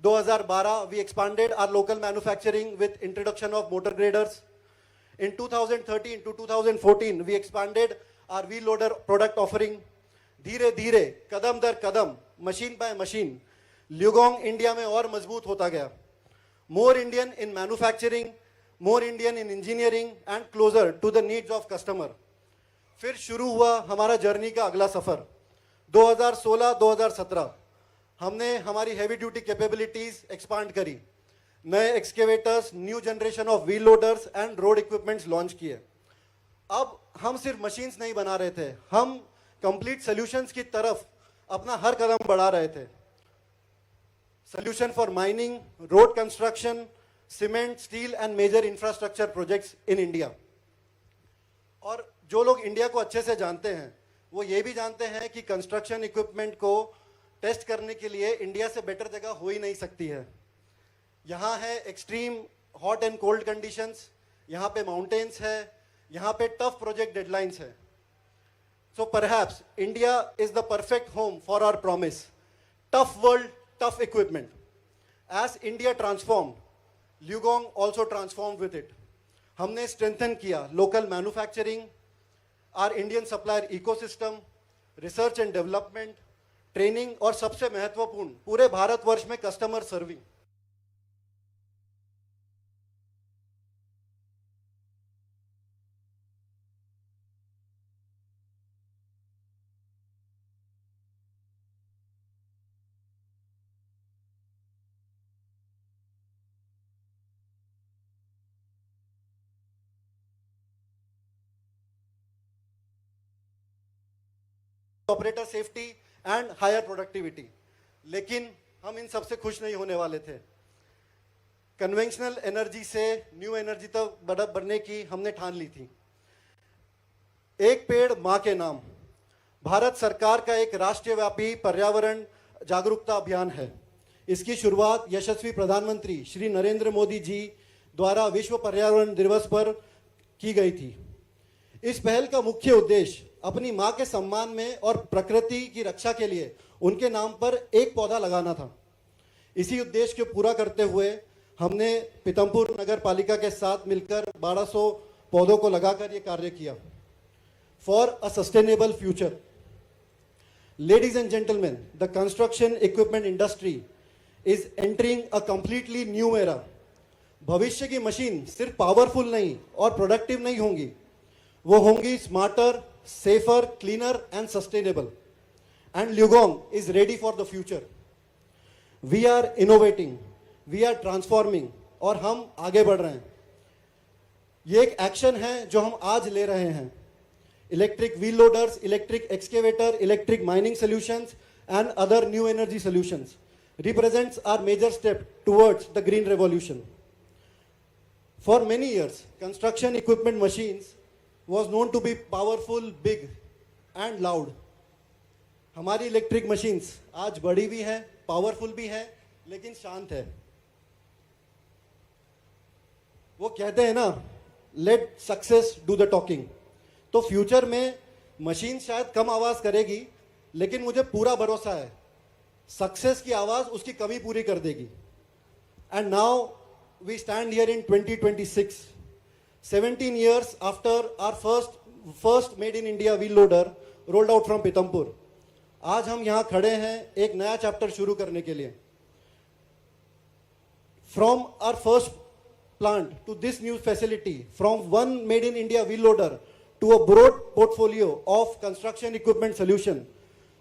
2012, we expanded our local manufacturing with introduction of motor graders. In 2013 to 2014, we expanded our wheel loader product offering. धीरे धीरे कदम दर कदम machine by machine ल्यूगोंग India में और मजबूत होता गया. More Indian in manufacturing, more Indian in engineering and closer to the needs of customer. फिर शुरू हुआ हमारा जर्नी का अगला सफर. 2016-2017 हमने हमारी हैवी ड्यूटी कैपेबिलिटीज एक्सपांड करी. नए excavators, new generation of wheel loaders and road equipments launch किए. अब हम सिर्फ मशीन्स नहीं बना रहे थे, हम कंप्लीट सॉल्यूशंस की तरफ अपना हर कदम बढ़ा रहे थे. Solution for mining, road construction, cement, steel and major infrastructure projects in India. और जो लोग इंडिया को अच्छे से जानते हैं वो ये भी जानते हैं कि कंस्ट्रक्शन इक्विपमेंट को टेस्ट करने के लिए इंडिया से बेटर जगह हो ही नहीं सकती है. यहाँ है extreme hot and cold conditions, यहाँ पे माउंटेन्स है, यहाँ पे टफ प्रोजेक्ट डेडलाइंस है. So perhaps India is the perfect home for our promise. Tough world, tough equipment. As India transformed, LiuGong also transform with it. हमने strengthen किया local manufacturing, our Indian supplier ecosystem, research and development, training और सबसे महत्वपूर्ण पूरे भारतवर्ष में customer serving. Operator safety and higher productivity. लेकिन हम इन सबसे खुश नहीं होने वाले थे. कन्वेंशनल एनर्जी से न्यू एनर्जी तक बढ़ने की हमने ठान ली थी. एक पेड़ मां के नाम भारत सरकार का एक राष्ट्रव्यापी पर्यावरण जागरूकता अभियान है. इसकी शुरुआत यशस्वी प्रधानमंत्री श्री नरेंद्र मोदी जी द्वारा विश्व पर्यावरण दिवस पर की गई थी. इस पहल का मुख्य उद्देश्य अपनी मां के सम्मान में और प्रकृति की रक्षा के लिए उनके नाम पर एक पौधा लगाना था. इसी उद्देश्य को पूरा करते हुए हमने पीतमपुर नगर पालिका के साथ मिलकर 1200 पौधों को लगाकर ये कार्य किया. For a sustainable future. Ladies and gentleman, the construction equipment industry is entering a completely new era. भविष्य की मशीन सिर्फ पावरफुल नहीं और प्रोडक्टिव नहीं होंगी, वो होंगी smarter, safer, cleaner and sustainable. And Lyugong is ready for the future. We are innovating, we are transforming और हम आगे बढ़ रहे हैं. ये एक एक्शन है जो हम आज ले रहे हैं. Electric wheel loaders, electric excavator, electric mining solutions and other new energy solutions represents our major step towards the green revolution. For many years, construction equipment machines was known to be powerful, big and loud. हमारी electric machines आज बड़ी भी है, powerful भी है, लेकिन शांत है. वो कहते हैं ना, let success do the talking. तो फ्यूचर में मशीन शायद कम आवाज करेगी, लेकिन मुझे पूरा भरोसा है सक्सेस की आवाज उसकी कमी पूरी कर देगी. And now we stand here in 2026, 17 years after our first made in India wheel loader rolled out from Pitampur. आज हम यहाँ खड़े हैं एक नया चैप्टर शुरू करने के लिए. From our first plant to this new facility, from one made in India wheel loader to a broad portfolio of construction equipment solution,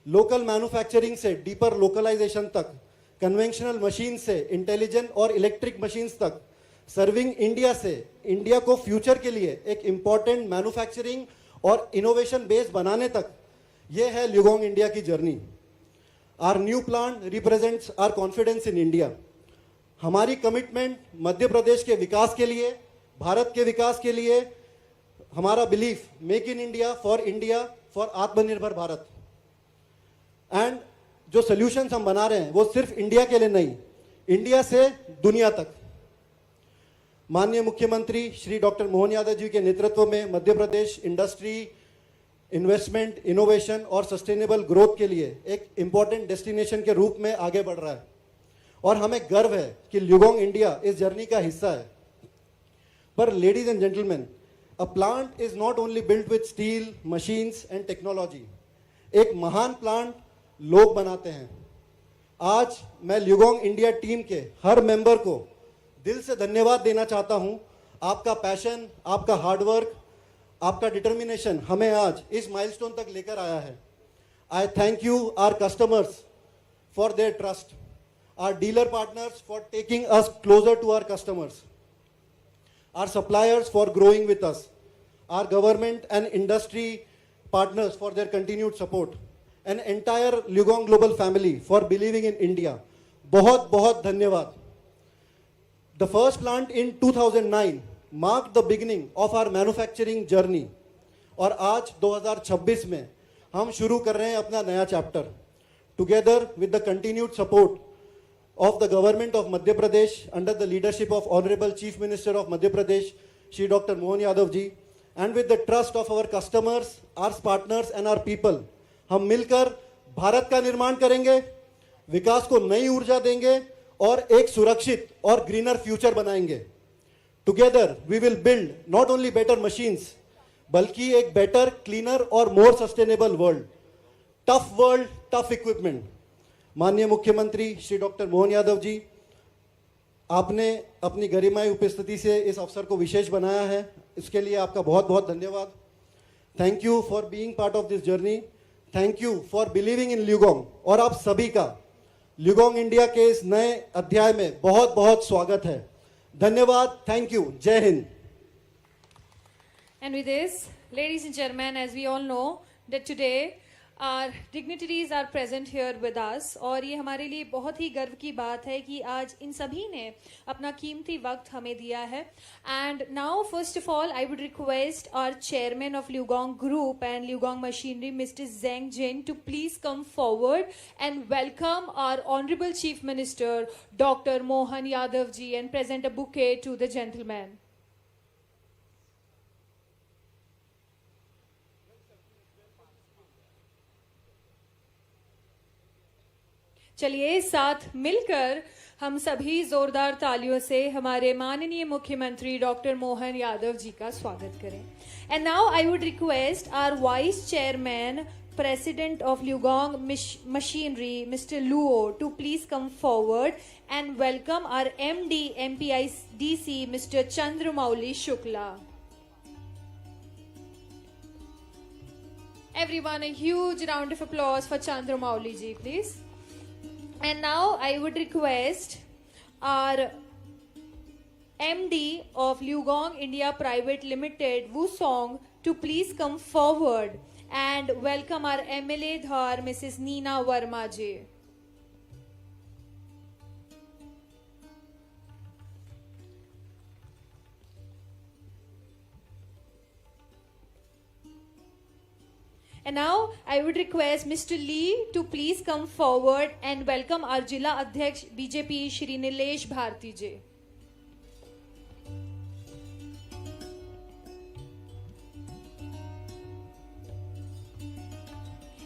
local manufacturing से deeper localization तक, conventional machine से intelligent और electric machines तक, serving India से India को future के लिए एक इंपॉर्टेंट मैन्युफैक्चरिंग और इनोवेशन बेस बनाने तक, ये है ल्यूगोंग इंडिया की journey. Our new plant represents our confidence in India. हमारी कमिटमेंट मध्य प्रदेश के विकास के लिए, भारत के विकास के लिए, हमारा belief make in India for आत्मनिर्भर भारत. एंड जो सोल्यूशंस हम बना रहे हैं वो सिर्फ इंडिया के लिए नहीं, इंडिया से दुनिया तक. माननीय मुख्यमंत्री श्री डॉक्टर मोहन यादव जी के नेतृत्व में Madhya Pradesh industry, investment, innovation और सस्टेनेबल ग्रोथ के लिए एक इंपॉर्टेंट डेस्टिनेशन के रूप में आगे बढ़ रहा है. और हमें गर्व है कि ल्यूगोंग इंडिया इस जर्नी का हिस्सा है। पर ladies and gentleman, a plant is not only built with steel, machines and technology. एक महान प्लांट लोग बनाते हैं। आज मैं ल्यूगोंग इंडिया टीम के हर मेंबर को दिल से धन्यवाद देना चाहता हूं। आपका पैशन, आपका हार्डवर्क, आपका डिटर्मिनेशन हमें आज इस माइलस्टोन तक लेकर आया है। I thank you our customers for their trust, our dealer partners for taking us closer to our customers, our suppliers for growing with us, our government and industry partners for their continued support, and entire ल्यूगोंग Global family for believing in India. बहुत बहुत धन्यवाद। The first plant in 2009 marked the beginning of our manufacturing journey, और आज 2026 में हम शुरू कर रहे हैं अपना नया chapter. Together with the continued support of the government of Madhya Pradesh under the leadership of Honorable Chief Minister of Madhya Pradesh, Shri Dr. Mohan Yadav ji, and with the trust of our customers, our partners and our people, हम मिलकर भारत का निर्माण करेंगे, विकास को नई ऊर्जा देंगे और एक सुरक्षित और ग्रीनर फ्यूचर बनाएंगे। Together we will build not only better machines, बल्कि एक better, cleaner और more sustainable world. Tough world, tough equipment. माननीय मुख्यमंत्री श्री डॉक्टर मोहन यादव जी, आपने अपनी गरिमाई उपस्थिति से इस अवसर को विशेष बनाया है, इसके लिए आपका बहुत बहुत धन्यवाद। Thank you for being part of this journey, thank you for believing in LiuGong, और आप सभी का ल्यूगोंग इंडिया के इस नए अध्याय में बहुत बहुत स्वागत है। धन्यवाद, थैंक यू, जय Hind. And with this, ladies and gentlemen, as we all know that today our dignitaries are present here with us, और ये हमारे लिए बहुत ही गर्व की बात है कि आज इन सभी ने अपना कीमती वक्त हमें दिया है। And now, first of all, I would request our chairman of ल्यूगोंग Group and ल्यूगोंग Machinery, Mr. Zeng Jin, to please come forward and welcome our Honorable Chief Minister, Dr. Mohan Yadav ji, and present a bouquet to the gentleman. चलिए साथ मिलकर हम सभी जोरदार तालियों से हमारे माननीय मुख्यमंत्री डॉक्टर मोहन यादव जी का स्वागत करें। And now I would request our vice chairman, president of LiuGong machinery, mister Luo, to please come forward and welcome our MD MPIDC, mister Chandramouli Shukla. Everyone, a huge round of applause for Chandramouli ji, please. And now I would request our MD of ल्यूगोंग India Private Limited, Wusong, to please come forward and welcome our MLA Dhar, Mrs. Neena Verma ji. And now I would request Mr. Lee to please come forward and welcome our Jila Adhyaksh BJP Shri Nilesh Bharti ji.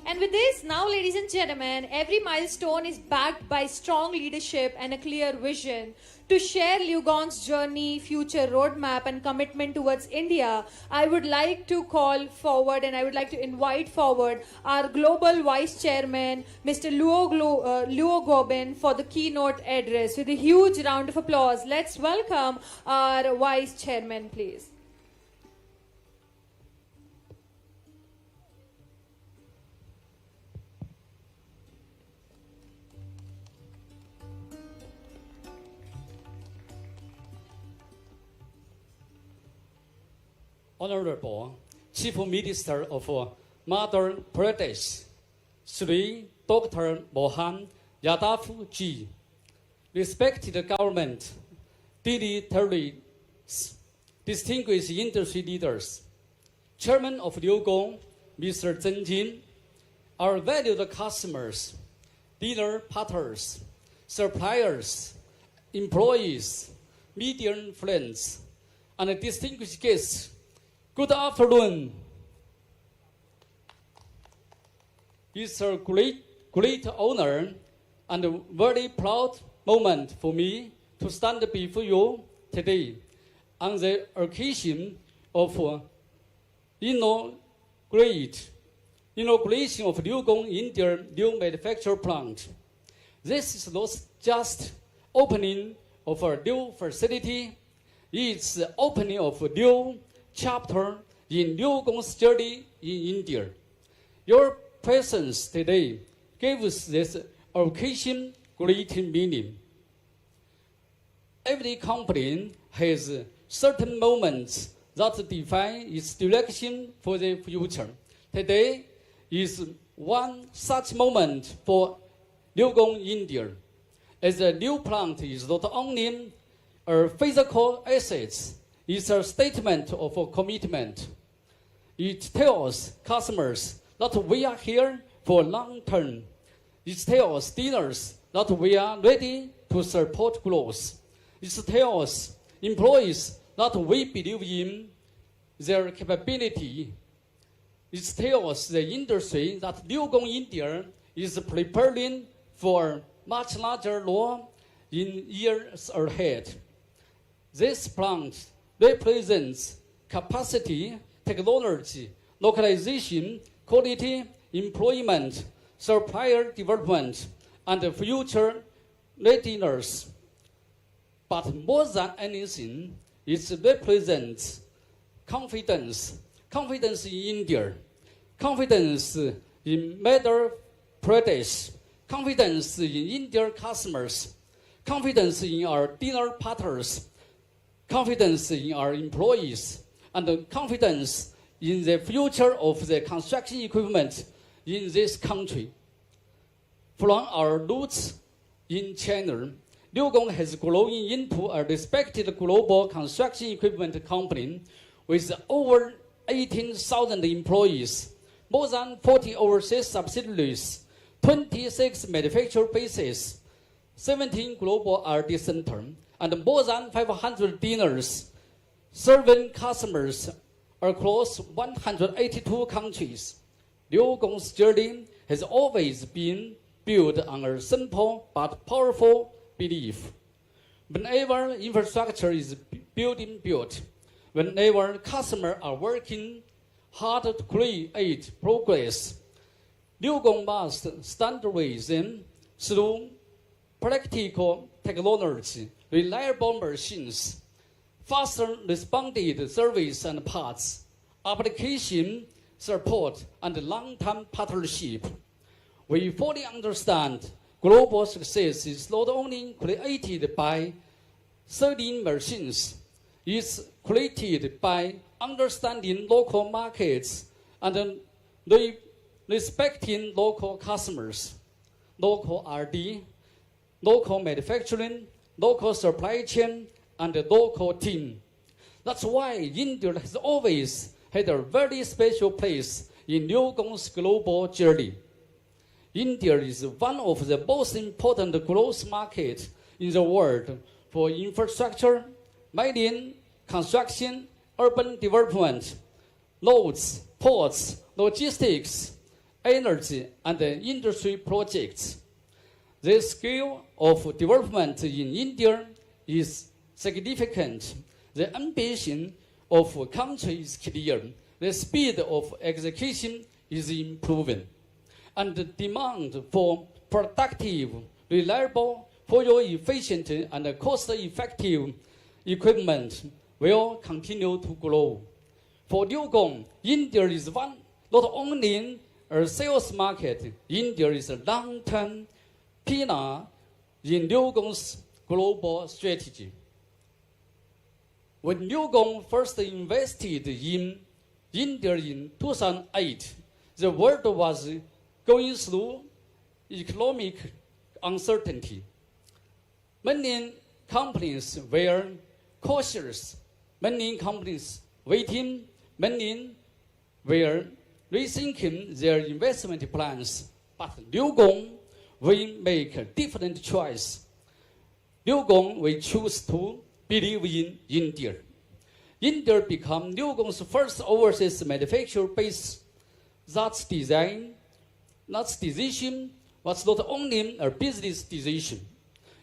And with this, now ladies and gentlemen, every milestone is backed by strong leadership and a clear vision. To share ल्यूगोंग's journey, future roadmap and commitment towards India, I would like to call forward and I would like to invite forward our Global Vice Chairman, Mr. Luo Gobin, for the keynote address. With a huge round of applause, let's welcome our Vice Chairman, please. Honorable Chief Minister of Madhya Pradesh, Sri Dr. Mohan Yadav ji, respected government, dignitaries, distinguished industry leaders, Chairman of ल्यूगोंग, Mr. Zeng Jin, our valued customers, dealer partners, suppliers, employees, media friends, and distinguished guests. Good afternoon. It's a great honor and a very proud moment for me to stand before you today on the occasion of inauguration of Liugong India new manufacturing plant. This is not just opening of a new facility, it's the opening of a new chapter in Liugong's journey in India. Your presence today gives this occasion great meaning. Every company has certain moments that define its direction for the future. Today is one such moment for Liugong India, as the new plant is not only a physical asset, it's a statement of commitment. It tells customers that we are here for long term. It tells dealers that we are ready to support growth. It tells employees that we believe in their capability. It tells the industry that Liugong India is preparing for much larger law in years ahead. This plant represents capacity, technology, localization, quality, employment, supplier development, and future readiness. But more than anything, it represents confidence. Confidence in India, confidence in Madhya Pradesh, confidence in Indian customers, confidence in our dealer partners, confidence in our employees, and confidence in the future of the construction equipment in this country. From our roots in China, Liugong has grown into a respected global construction equipment company with over 18,000 employees, more than 40 overseas subsidiaries, 26 manufacturing bases, 17 global R&D centers, and more than 500 dealers, serving customers across 182 countries. Liugong's journey has always been built on a simple but powerful belief. Whenever infrastructure is being built, whenever customers are working hard to create progress, Liugong must stand with them through practical technology, reliable machines, faster responded service and parts, application support, and long-term partnership. We fully understand global success is not only created by selling machines, it's created by understanding local markets and respecting local customers, local R&D, local manufacturing, local supply chain, and local team. That's why India has always had a very special place in Liugong's global journey. India is one of the most important growth markets in the world for infrastructure, mining, construction, urban development, roads, ports, logistics, energy, and industry projects. The scale of development in India is significant. The ambition of the country is clear. The speed of execution is improving. And the demand for productive, reliable, fuel-efficient, and cost-effective equipment will continue to grow. For Liugong, India is not only a sales market, India is a long-term pillar in Liugong's global strategy. When Liugong first invested in India in 2008, the world was going through economic uncertainty. Many companies were cautious, many companies waiting, many were rethinking their investment plans. But Liugong will make a different choice. Liugong will choose to believe in India. India became Liugong's first overseas manufacturing base. That decision was not only a business decision.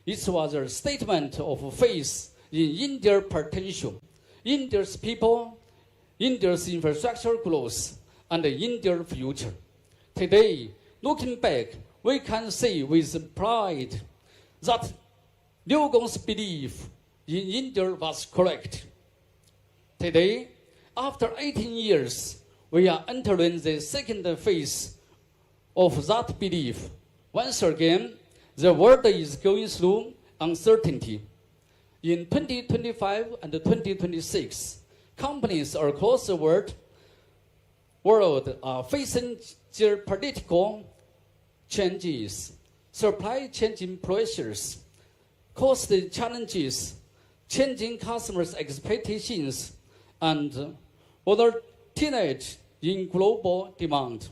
It was a statement of faith in India's potential, India's people, India's infrastructure growth, and India's future. Today, looking back, we can say with pride that Liu Gong's belief in India was correct. Today, after 18 years, we are entering the second phase of that belief. Once again, the world is going through uncertainty. In 2025 and 2026, companies across the world are facing geopolitical changes, supply chain pressures, cost challenges, changing customers' expectations, and volatility in global demand.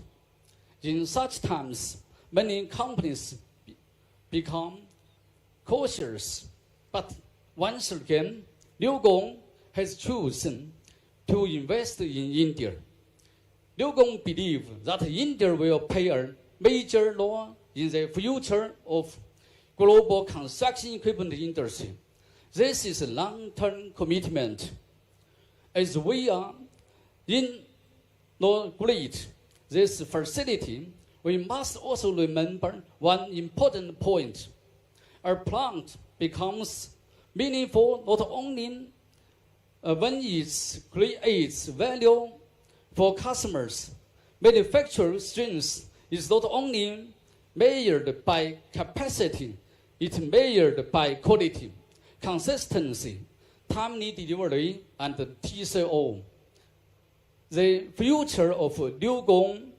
In such times, many companies become cautious, but once again, Liu Gong has chosen to invest in India. Liu Gong believes that India will play a major role in the future of global construction equipment industry. This is a long-term commitment. As we are inaugurate this facility, we must also remember one important point. Our plant becomes meaningful not only when it creates value for customers. Manufacturing strength is not only measured by capacity, it's measured by quality, consistency, timely delivery, and TCO. The future of Liu Gong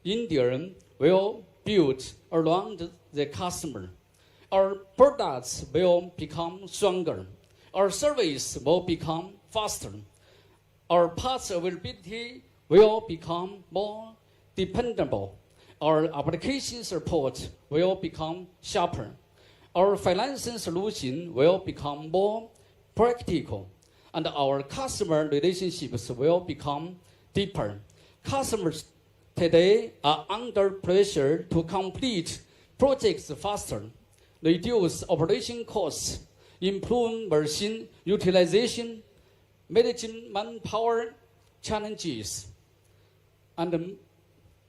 India will build around the customer. Our products will become stronger. Our service will become faster. Our parts availability will become more dependable. Our application support will become sharper. Our financing solution will become more practical. And our customer relationships will become deeper. Customers today are under pressure to complete projects faster, reduce operation costs, improve machine utilization, managing manpower challenges, and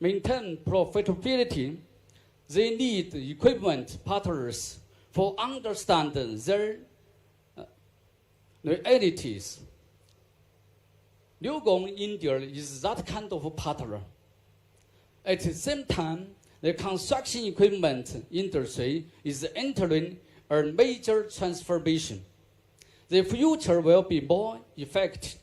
maintain profitability. They need equipment partners for understanding their realities. Liu Gong India is that kind of partner. At the same time, the construction equipment industry is entering a major transformation. The future will be more efficient,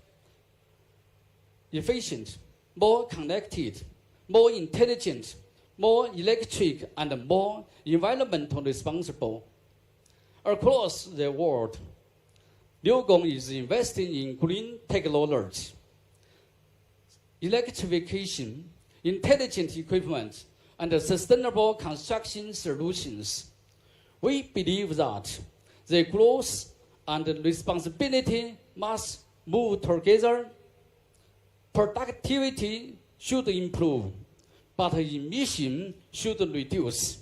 more connected, more intelligent, more electric, and more environmentally responsible. Across the world, Liu Gong is investing in green technology, electrification, intelligent equipment, and sustainable construction solutions. We believe that the growth and responsibility must move together. Productivity should improve, but emission should reduce.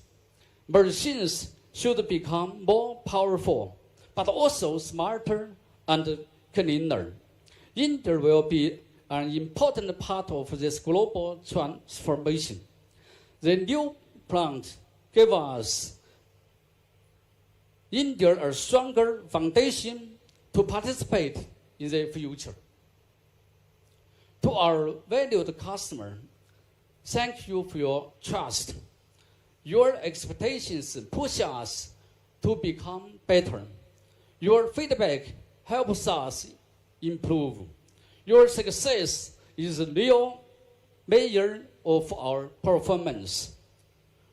Machines should become more powerful, but also smarter and cleaner. India will be an important part of this global transformation. The new plant gave us India a stronger foundation to participate in the future. To our valued customer, thank you for your trust. Your expectations push us to become better. Your feedback helps us improve. Your success is a real measure of our performance.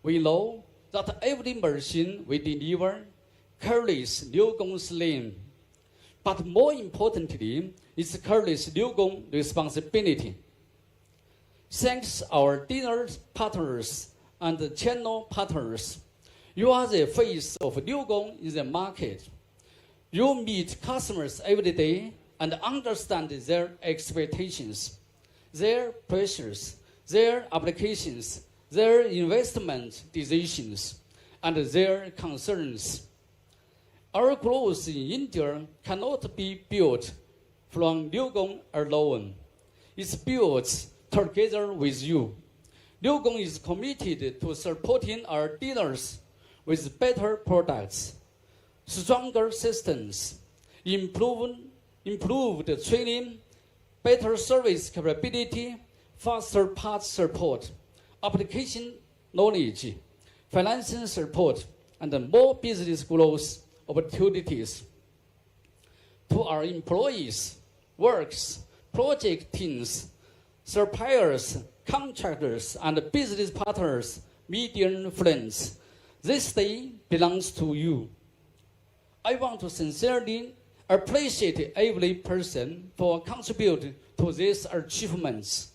We know that every machine we deliver carries Liu Gong's name, but more importantly, it carries Liu Gong responsibility. Thanks our dealer partners and channel partners, you are the face of Liu Gong in the market. You meet customers every day and understand their expectations, their pressures, their applications, their investment decisions, and their concerns. Our growth in India cannot be built from Liugong alone. It's built together with you. Liugong is committed to supporting our dealers with better products, stronger systems, improved training, better service capability, faster parts support, application knowledge, financing support, and more business growth opportunities. To our employees, works, project teams, suppliers, contractors, and business partners, media friends, this day belongs to you. I want to sincerely appreciate every person for contributing to these achievements.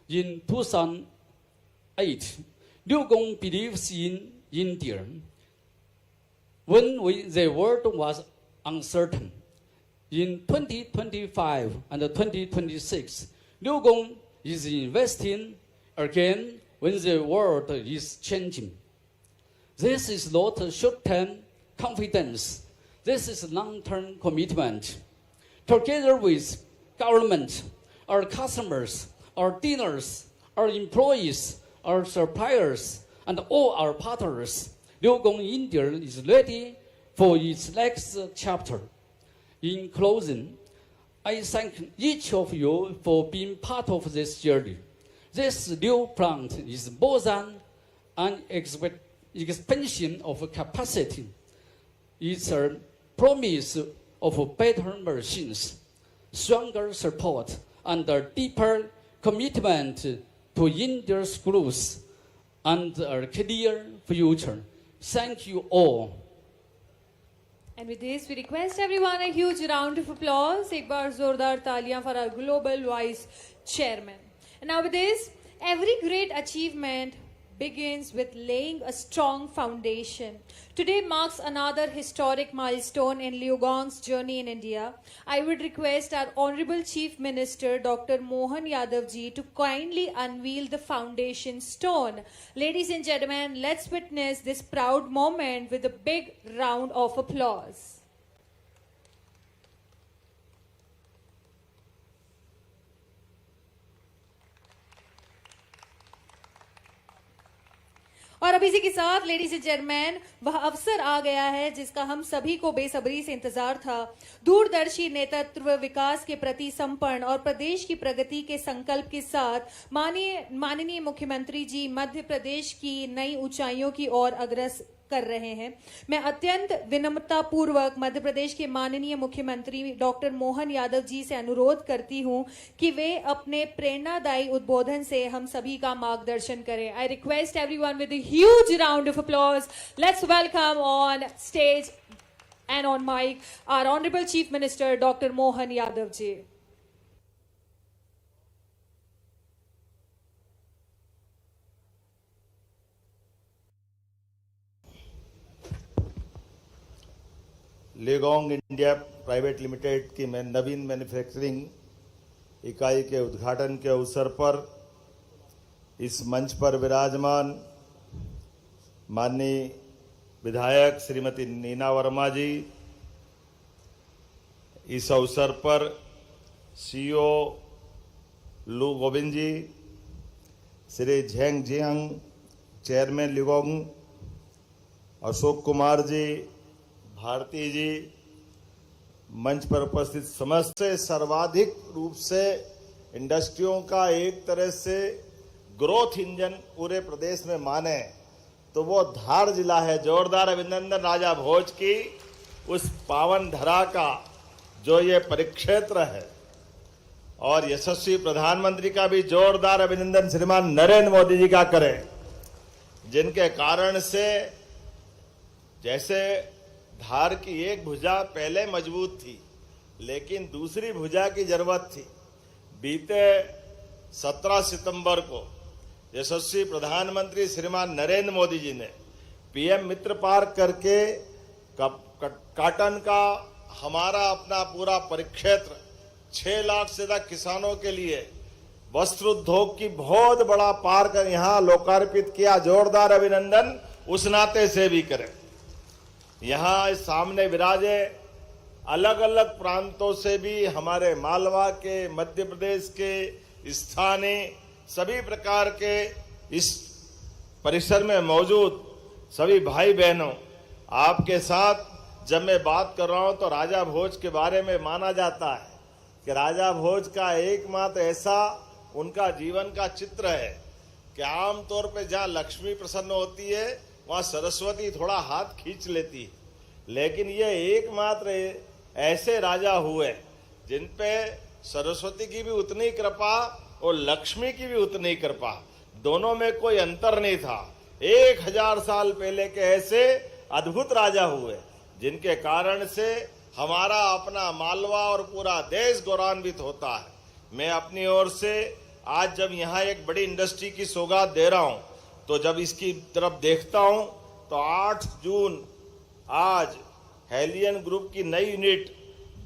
In 2008, Liugong believes in India. When the world was uncertain, in 2025 and 2026, Liugong is investing again when the world is changing. This is not short-term confidence. This is long-term commitment. Together with government, our customers, our dealers, our employees, our suppliers, and all our partners, Liugong India is ready for its next chapter. In closing, I thank each of you for being part of this journey. This new plant is more than an expansion of capacity. It's a promise of better machines, stronger support, and a deeper commitment to India's growth and a clear future. Thank you all. And with this, we request everyone a huge round of applause. एक बार जोरदार तालियां for our global vice chairman. And now with this, every great achievement begins with laying a strong foundation. Today marks another historic milestone in Liugong's journey in India. I would request our Honorable Chief Minister, Dr. Mohan Yadav ji, to kindly unveil the foundation stone. Ladies and gentlemen, let's witness this proud moment with a big round of applause. और अब इसी के साथ ladies and gentleman वह अवसर आ गया है जिसका हम सभी को बेसब्री से इंतजार था। दूरदर्शी नेतृत्व, विकास के प्रति समर्पण और प्रदेश की प्रगति के संकल्प के साथ माननीय मुख्यमंत्री जी मध्य प्रदेश की नई ऊंचाइयों की ओर अग्रसर कर रहे हैं। मैं अत्यंत विनम्रता पूर्वक मध्य प्रदेश के माननीय मुख्यमंत्री डॉक्टर मोहन यादव जी से अनुरोध करती हूं कि वे अपने प्रेरणादायी उद्बोधन से हम सभी का मार्गदर्शन करें। I request everyone with a huge round of applause, let's welcome on stage and on mic our honourable chief minister doctor Mohan Yadav ji. LiuGong India private limited की नवीन मैन्युफैक्चरिंग इकाई के उद्घाटन के अवसर पर इस मंच पर विराजमान माननीय विधायक श्रीमती नीना वर्मा जी, इस अवसर पर CEO Lu Govind ji, Shri Zheng Jiang chairman LiuGong, Ashok Kumar ji, Bharti ji, मंच पर उपस्थित समस्त सर्वाधिक रूप से इंडस्ट्रियों का एक तरह से ग्रोथ इंजन पूरे प्रदेश में माने तो वो धार जिला है। जोरदार अभिनंदन राजा भोज की उस पावन धरा का जो ये परिक्षेत्र है, और यशस्वी प्रधानमंत्री का भी जोरदार अभिनंदन श्रीमान नरेंद्र मोदी जी का करें, जिनके कारण से जैसे धार की एक भुजा पहले मजबूत थी लेकिन दूसरी भुजा की जरूरत थी। बीते 17 सितंबर को यशस्वी प्रधानमंत्री श्रीमान नरेंद्र मोदी जी ने पीएम मित्र पार्क करके काटन का हमारा अपना पूरा परिक्षेत्र 6 लाख से ज्यादा किसानों के लिए वस्त्र उद्योग की बहुत बड़ा पार्क यहां लोकार्पित किया। जोरदार अभिनंदन उस नाते से भी करें। यहाँ सामने विराजे, अलग अलग प्रांतों से भी हमारे मालवा के, मध्य प्रदेश के, स्थानीय सभी प्रकार के इस परिसर में मौजूद सभी भाई बहनों, आपके साथ जब मैं बात कर रहा हूं तो राजा भोज के बारे में माना जाता है कि राजा भोज का एकमात्र ऐसा उनका जीवन का चित्र है कि आमतौर पे जहाँ लक्ष्मी प्रसन्न होती है वहाँ सरस्वती थोड़ा हाथ खींच लेती है, लेकिन ये एकमात्र ऐसे राजा हुए जिन पे सरस्वती की भी उतनी कृपा और लक्ष्मी की भी उतनी कृपा, दोनों में कोई अंतर नहीं था। 1000 साल पहले के ऐसे अद्भुत राजा हुए जिनके कारण से हमारा अपना मालवा और पूरा देश गौरवान्वित होता है। मैं अपनी ओर से आज जब यहाँ एक बड़ी इंडस्ट्री की सौगात दे रहा हूँ तो जब इसकी तरफ देखता हूँ तो 8 जून आज हेलियन ग्रुप की नई यूनिट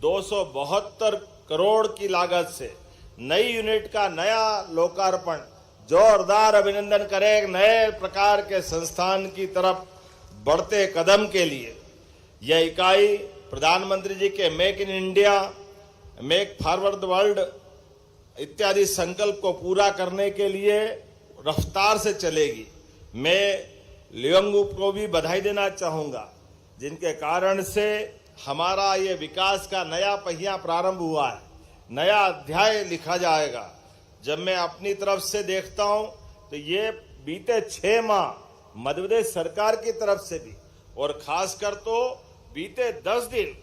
272 करोड़ की लागत से नई यूनिट का नया लोकार्पण, जोरदार अभिनंदन करें एक नए प्रकार के संस्थान की तरफ बढ़ते कदम के लिए। यह इकाई प्रधानमंत्री जी के make in India, make forward world इत्यादि संकल्प को पूरा करने के लिए रफ्तार से चलेगी। मैं लियोंग ग्रुप को भी बधाई देना चाहूँगा जिनके कारण से हमारा ये विकास का नया पहिया प्रारंभ हुआ है, नया अध्याय लिखा जाएगा। जब मैं अपनी तरफ से देखता हूँ तो ये बीते 6 माह मध्य प्रदेश सरकार की तरफ से भी और खासकर तो बीते 10 दिन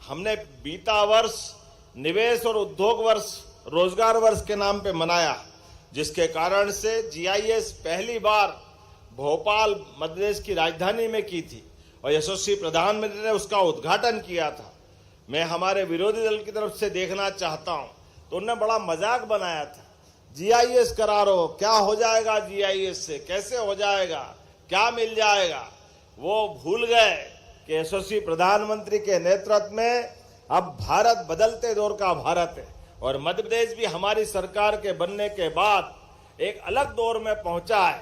हमने बीता वर्ष निवेश और उद्योग वर्ष, रोजगार वर्ष के नाम पे मनाया, जिसके कारण से जीआईएस पहली बार भोपाल मध्य प्रदेश की राजधानी में की थी और यशस्वी प्रधानमंत्री ने उसका उद्घाटन किया था। मैं हमारे विरोधी दल की तरफ से देखना चाहता हूं तो उन्होंने बड़ा मजाक बनाया था, जीआईएस करा रहे हो, क्या हो जाएगा जीआईएस से, कैसे हो जाएगा, क्या मिल जाएगा। वो भूल गए कि यशस्वी प्रधानमंत्री के नेतृत्व में अब भारत बदलते दौर का भारत है और मध्य प्रदेश भी हमारी सरकार के बनने के बाद एक अलग दौर में पहुंचा है।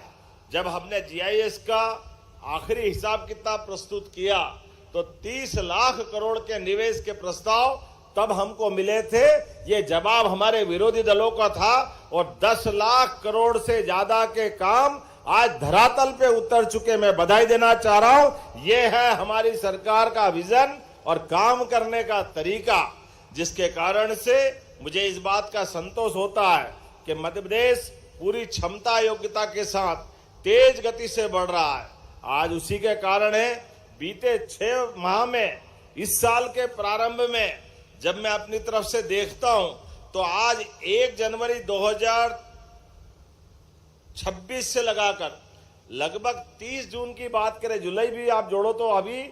जब हमने जीआईएस का आखिरी हिसाब किताब प्रस्तुत किया तो 30 लाख करोड़ के निवेश के प्रस्ताव तब हमको मिले थे। ये जवाब हमारे विरोधी दलों का था और 10 लाख करोड़ से ज्यादा के काम आज धरातल पे उतर चुके। मैं बधाई देना चाह रहा हूं। ये है हमारी सरकार का विजन और काम करने का तरीका, जिसके कारण से मुझे इस बात का संतोष होता है कि मध्य प्रदेश पूरी क्षमता योग्यता के साथ तेज गति से बढ़ रहा है। आज उसी के कारण है बीते 6 माह में, इस साल के प्रारंभ में जब मैं अपनी तरफ से देखता हूं तो आज 1 जनवरी 2026 से लगाकर लगभग 30 जून की बात करें, जुलाई भी आप जोड़ो तो अभी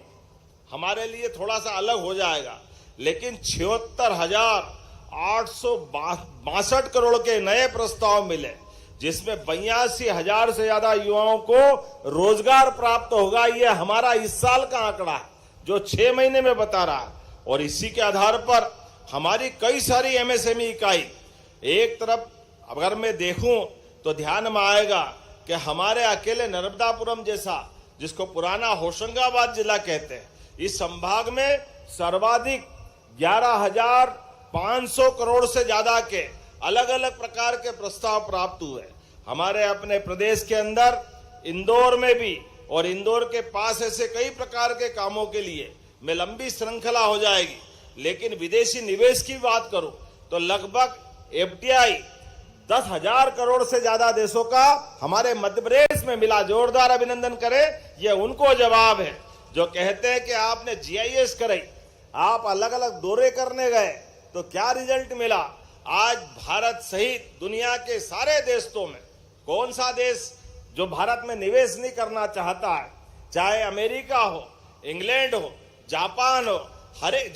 हमारे लिए थोड़ा सा अलग हो जाएगा, लेकिन 76,862 करोड़ के नए प्रस्ताव मिले, जिसमें 82,000 से ज्यादा युवाओं को रोजगार प्राप्त होगा। ये हमारा इस साल का आंकड़ा है जो 6 महीने में बता रहा है और इसी के आधार पर हमारी कई सारी एमएसएमई इकाई, एक तरफ अगर मैं देखूं तो ध्यान में आएगा कि हमारे अकेले नर्मदापुरम जैसा, जिसको पुराना होशंगाबाद जिला कहते हैं, इस संभाग में सर्वाधिक 11,500 करोड़ से ज्यादा के अलग अलग प्रकार के प्रस्ताव प्राप्त हुए। हमारे अपने प्रदेश के अंदर इंदौर में भी और इंदौर के पास ऐसे कई प्रकार के कामों के लिए में लंबी श्रृंखला हो जाएगी। लेकिन विदेशी निवेश की बात करूं तो लगभग एफडीआई 10,000 करोड़ से ज्यादा देशों का हमारे मध्य प्रदेश में मिला। जोरदार अभिनंदन करें। यह उनको जवाब है जो कहते हैं कि आपने जीआईएस कराई, आप अलग अलग दौरे करने गए तो क्या रिजल्ट मिला। आज भारत सहित दुनिया के सारे देशों में कौन सा देश जो भारत में निवेश नहीं करना चाहता है, चाहे अमेरिका हो, इंग्लैंड हो, जापान हो,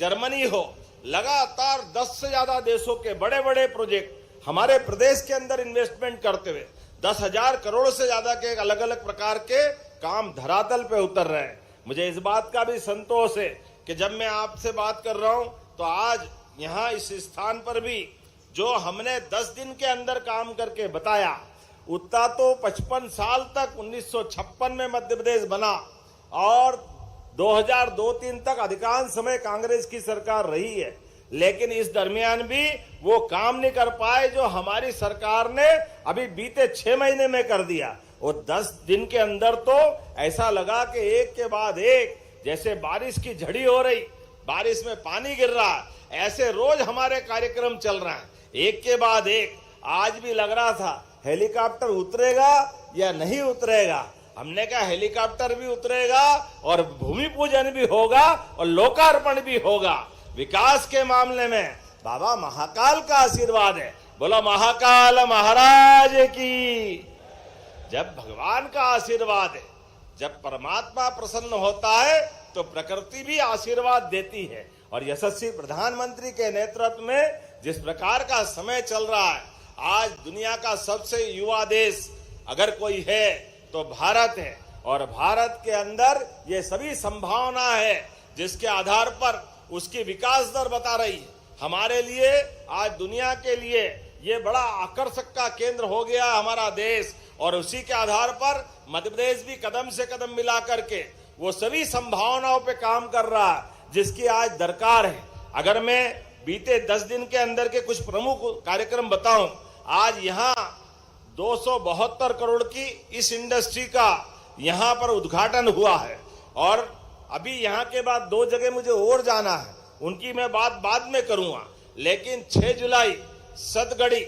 जर्मनी हो, लगातार 10 से ज्यादा देशों के बड़े बड़े प्रोजेक्ट हमारे प्रदेश के अंदर इन्वेस्टमेंट करते हुए 10,000 करोड़ से ज्यादा के अलग अलग प्रकार के काम धरातल पे उतर रहे हैं। मुझे इस बात का भी संतोष है कि जब मैं आपसे बात कर रहा हूं तो आज यहाँ इस स्थान पर भी जो हमने 10 दिन के अंदर काम करके बताया, उतना तो 55 साल तक 1956 में मध्य प्रदेश बना और 2002-03 तक अधिकांश समय कांग्रेस की सरकार रही है, लेकिन इस दरमियान भी वो काम नहीं कर पाए जो हमारी सरकार ने अभी बीते 6 महीने में कर दिया। और 10 दिन के अंदर तो ऐसा लगा कि एक के बाद एक, जैसे बारिश की झड़ी हो रही, बारिश में पानी गिर रहा, ऐसे रोज हमारे कार्यक्रम चल रहे हैं, एक के बाद एक। आज भी लग रहा था हेलीकॉप्टर उतरेगा या नहीं उतरेगा। हमने कहा हेलीकॉप्टर भी उतरेगा और भूमि पूजन भी होगा और लोकार्पण भी होगा। विकास के मामले में बाबा महाकाल का आशीर्वाद है। बोलो महाकाल महाराज की। जब भगवान का आशीर्वाद है, जब परमात्मा प्रसन्न होता है तो प्रकृति भी आशीर्वाद देती है। और यशस्वी प्रधानमंत्री के नेतृत्व में जिस प्रकार का समय चल रहा है, आज दुनिया का सबसे युवा देश अगर कोई है तो भारत है। और भारत के अंदर ये सभी संभावना है जिसके आधार पर उसकी विकास दर बता रही है। हमारे लिए आज दुनिया के लिए ये बड़ा आकर्षक का केंद्र हो गया हमारा देश। और उसी के आधार पर मध्य प्रदेश भी कदम से कदम मिला करके वो सभी संभावनाओं पे काम कर रहा है जिसकी आज दरकार है। अगर मैं बीते 10 दिन के अंदर के कुछ प्रमुख कार्यक्रम बताऊं, आज यहाँ 272 करोड़ की इस इंडस्ट्री का यहाँ पर उद्घाटन हुआ है। और अभी यहाँ के बाद 2 जगह मुझे और जाना है, उनकी मैं बात बाद में करूंगा। लेकिन 6 जुलाई सतगड़ी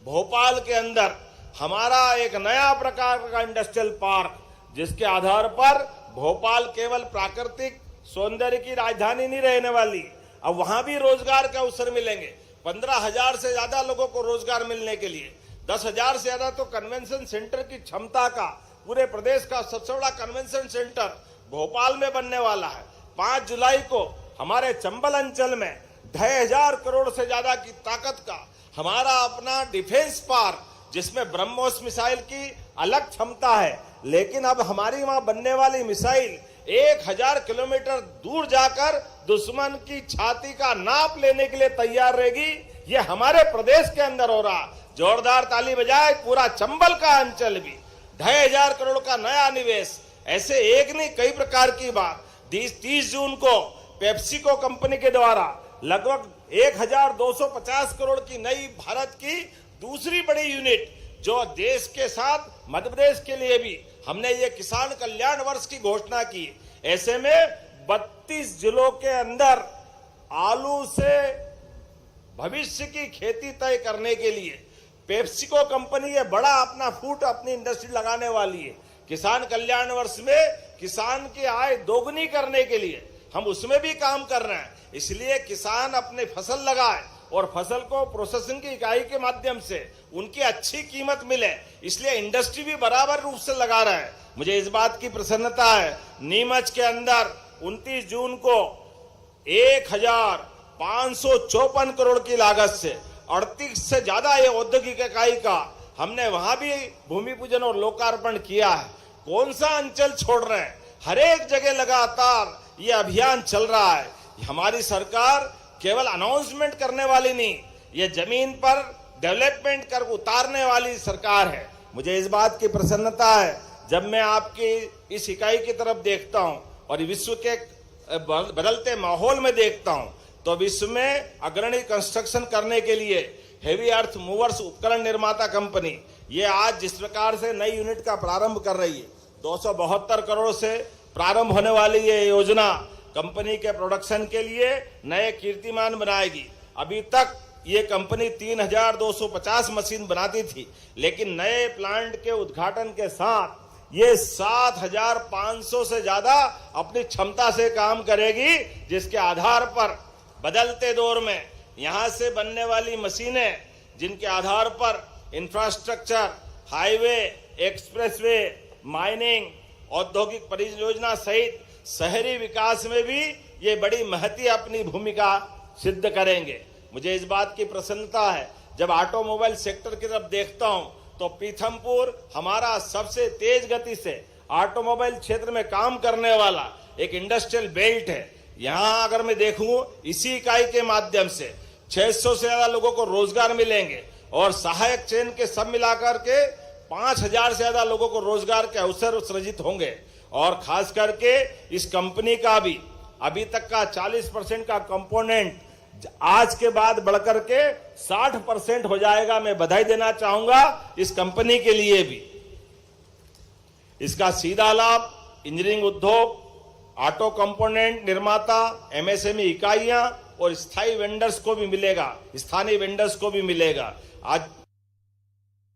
भोपाल के अंदर हमारा एक नया प्रकार का इंडस्ट्रियल पार्क, जिसके आधार पर भोपाल केवल प्राकृतिक सौंदर्य की राजधानी नहीं रहने वाली, अब वहां भी रोजगार के अवसर मिलेंगे। 15,000 से ज्यादा लोगों को रोजगार मिलने के लिए 10,000 से ज्यादा तो कन्वेंशन सेंटर की क्षमता का पूरे प्रदेश का सबसे बड़ा कन्वेंशन सेंटर भोपाल में बनने वाला है। 5 जुलाई को हमारे चंबल अंचल में 2,500 करोड़ से ज्यादा की ताकत का हमारा अपना डिफेंस पार्क, जिसमें ब्रह्मोस मिसाइल की अलग क्षमता है, लेकिन अब हमारी वहां बनने वाली मिसाइल 1000 किलोमीटर दूर जाकर दुश्मन की छाती का नाप लेने के लिए तैयार रहेगी। ये हमारे प्रदेश के अंदर हो रहा। जोरदार ताली बजाए पूरा चंबल का अंचल भी। 2,500 करोड़ का नया निवेश, ऐसे एक नहीं कई प्रकार की बात। 30 जून को पेप्सिको कंपनी के द्वारा लगभग 1,250 करोड़ की नई भारत की दूसरी बड़ी यूनिट, जो देश के साथ मध्य प्रदेश के लिए भी हमने ये किसान कल्याण वर्ष की घोषणा की। ऐसे में 32 जिलों के अंदर आलू से भविष्य की खेती तय करने के लिए पेप्सिको कंपनी ये बड़ा अपना फूट अपनी इंडस्ट्री लगाने वाली है। किसान कल्याण वर्ष में किसान की आय दोगुनी करने के लिए हम उसमें भी काम कर रहे हैं। इसलिए किसान अपने फसल लगाए और फसल को प्रोसेसिंग की इकाई के माध्यम से उनकी अच्छी कीमत मिले, इसलिए इंडस्ट्री भी बराबर रूप से लगा रहा है। मुझे इस बात की प्रसन्नता है, नीमच के अंदर 29 जून को 1,554 करोड़ की लागत से 38 से ज्यादा ये औद्योगिक इकाई का हमने वहां भी भूमि पूजन और लोकार्पण किया है। कौन सा अंचल छोड़ रहे हैं, हर एक जगह लगातार ये अभियान चल रहा है। हमारी सरकार केवल अनाउंसमेंट करने वाली नहीं, ये जमीन पर डेवलपमेंट कर उतारने वाली सरकार है। मुझे इस बात की प्रसन्नता है जब मैं आपकी इस इकाई की तरफ देखता हूं और विश्व के बदलते माहौल में देखता हूं, तो विश्व में अग्रणी कंस्ट्रक्शन करने के लिए हेवी अर्थ मूवर्स उपकरण निर्माता कंपनी ये आज जिस प्रकार से नई यूनिट का प्रारंभ कर रही है, 272 करोड़ से प्रारंभ होने वाली ये योजना कंपनी के प्रोडक्शन के लिए नए कीर्तिमान बनाएगी। अभी तक ये कंपनी 3,250 मशीन बनाती थी, लेकिन नए प्लांट के उद्घाटन के साथ ये 7,500 से ज्यादा अपनी क्षमता से काम करेगी, जिसके आधार पर बदलते दौर में यहां से बनने वाली मशीनें, जिनके आधार पर इंफ्रास्ट्रक्चर, हाईवे, एक्सप्रेसवे, माइनिंग, औद्योगिक परियोजना सहित शहरी विकास में भी ये बड़ी महती अपनी भूमिका सिद्ध करेंगे। मुझे इस बात की प्रसन्नता है जब ऑटोमोबाइल सेक्टर की तरफ देखता हूं, तो पीथमपुर हमारा सबसे तेज गति से ऑटोमोबाइल क्षेत्र में काम करने वाला एक इंडस्ट्रियल बेल्ट है। यहां अगर मैं देखूं, इसी इकाई के माध्यम से 600 से ज्यादा लोगों को रोजगार मिलेंगे और सहायक चेन के सब मिलाकर के 5,000 से ज्यादा लोगों को रोजगार के अवसर सृजित होंगे। और खास करके इस कंपनी का भी अभी तक का 40% का कंपोनेंट आज के बाद बढ़कर के 60% हो जाएगा। मैं बधाई देना चाहूंगा इस कंपनी के लिए भी। इसका सीधा लाभ इंजीनियरिंग उद्योग, ऑटो कंपोनेंट निर्माता, एमएसएमई इकाइयां और स्थायी वेंडर्स को भी मिलेगा, स्थानीय वेंडर्स को भी मिलेगा। आज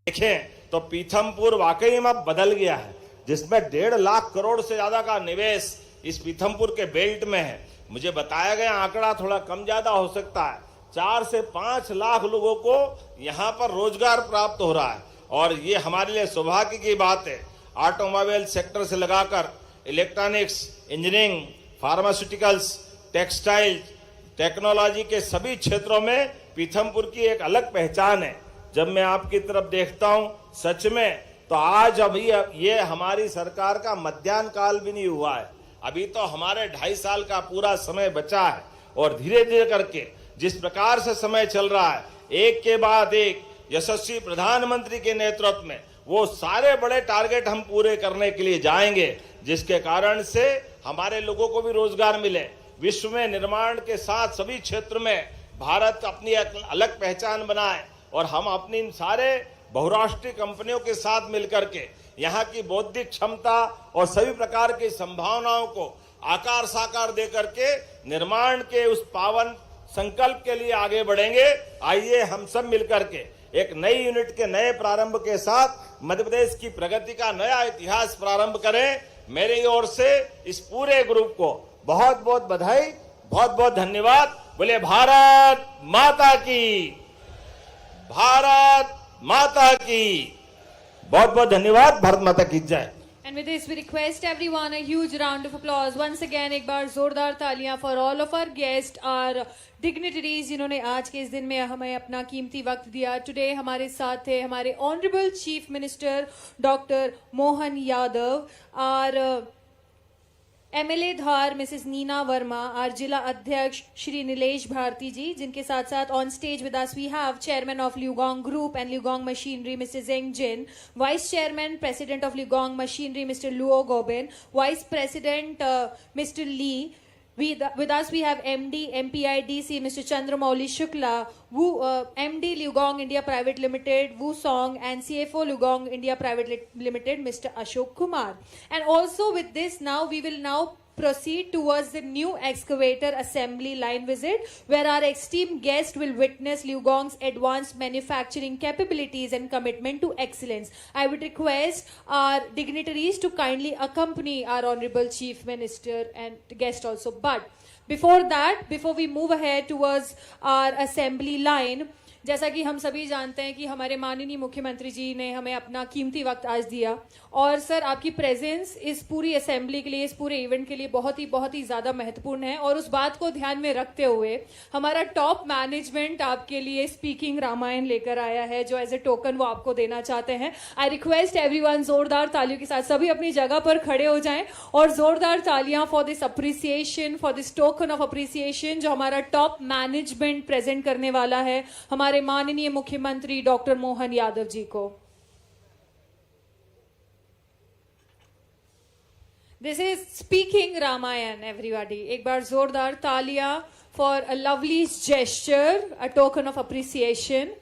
देखें तो पीथमपुर वाकई में अब बदल गया है, जिसमें 1.5 लाख करोड़ से ज्यादा का निवेश इस पीथमपुर के बेल्ट में है। मुझे बताया गया आंकड़ा थोड़ा कम ज्यादा हो सकता है, 4 से 5 लाख लोगों को यहां पर रोजगार प्राप्त हो रहा है और ये हमारे लिए सौभाग्य की बात है। ऑटोमोबाइल सेक्टर से लगाकर electronics, engineering, pharmaceuticals, textile, technology के सभी क्षेत्रों में पीथमपुर की एक अलग पहचान है। जब मैं आपकी तरफ देखता हूं सच में, तो आज अभी ये हमारी सरकार का मध्याह्न काल भी नहीं हुआ है, अभी तो हमारे 2.5 साल का पूरा समय बचा है और धीरे धीरे करके जिस प्रकार से समय चल रहा है, एक के बाद एक यशस्वी प्रधानमंत्री के नेतृत्व में वो सारे बड़े टारगेट हम पूरे करने के लिए जाएंगे, जिसके कारण से हमारे लोगों को भी रोजगार मिले। विश्व में निर्माण के साथ सभी क्षेत्र में भारत अपनी एक अलग पहचान बनाए और हम अपनी इन सारे बहुराष्ट्रीय कंपनियों के साथ मिलकर के यहाँ की बौद्धिक क्षमता और सभी प्रकार की संभावनाओं को आकार साकार दे करके निर्माण के उस पावन संकल्प के लिए आगे बढ़ेंगे। आइए हम सब मिलकर के एक नई यूनिट के नए प्रारंभ के साथ मध्य प्रदेश की प्रगति का नया इतिहास प्रारंभ करें। मेरी ओर से इस पूरे ग्रुप को बहुत बहुत बधाई, बहुत बहुत धन्यवाद। बोले भारत माता की, भारत माता की। बहुत बहुत धन्यवाद। भारत माता की जय। And with this, we request everyone a huge round of applause. Once again, एक बार जोरदार तालियां for all of our guests, our dignitaries, जिन्होंने आज के इस दिन में हमें अपना कीमती वक्त दिया। Today हमारे साथ थे हमारे Honorable Chief Minister Dr. Mohan Yadav, our MLA Dhar Mrs Neena Verma, our जिला अध्यक्ष श्री नीलेश भारती जी, जिनके साथ साथ on stage with us we have Chairman of Liugong Group and Liugong Machinery Mr. Zeng Jin, Vice Chairman President of Liugong Machinery Mr. Luo Gobin, Vice President Mr. Lee. With us we have MD MPIDC Mr. Chandramouli Shukla, MD Liugong India Private Limited, Wusong, and CFO Liugong India Private Limited Mr. Ashok Kumar. And also with this, now we will now proceed towards the new excavator assembly line visit, where our esteemed guest will witness Liugong's advanced manufacturing capabilities and commitment to excellence. I would request our dignitaries to kindly accompany our Honorable Chief Minister and guest also. But before that, before we move ahead towards our assembly line, जैसा कि हम सभी जानते हैं कि हमारे माननीय मुख्यमंत्री जी ने हमें अपना कीमती वक्त आज दिया और सर आपकी प्रेजेंस इस पूरी असेंबली के लिए, इस पूरे इवेंट के लिए बहुत ही ज़्यादा महत्वपूर्ण है और उस बात को ध्यान में रखते हुए हमारा टॉप मैनेजमेंट आपके लिए स्पीकिंग रामायण लेकर आया है, जो एज ए टोकन वो आपको देना चाहते हैं। आई रिक्वेस्ट एवरीवन, जोरदार तालियों के साथ सभी अपनी जगह पर खड़े हो जाएं और जोरदार तालियां for this appreciation, for this token of appreciation जो हमारा टॉप मैनेजमेंट प्रेजेंट करने वाला है हमारे माननीय मुख्यमंत्री डॉक्टर मोहन यादव जी को। This is speaking Ramayan everybody. एक बार जोरदार तालियां for a lovely gesture, a token of appreciation.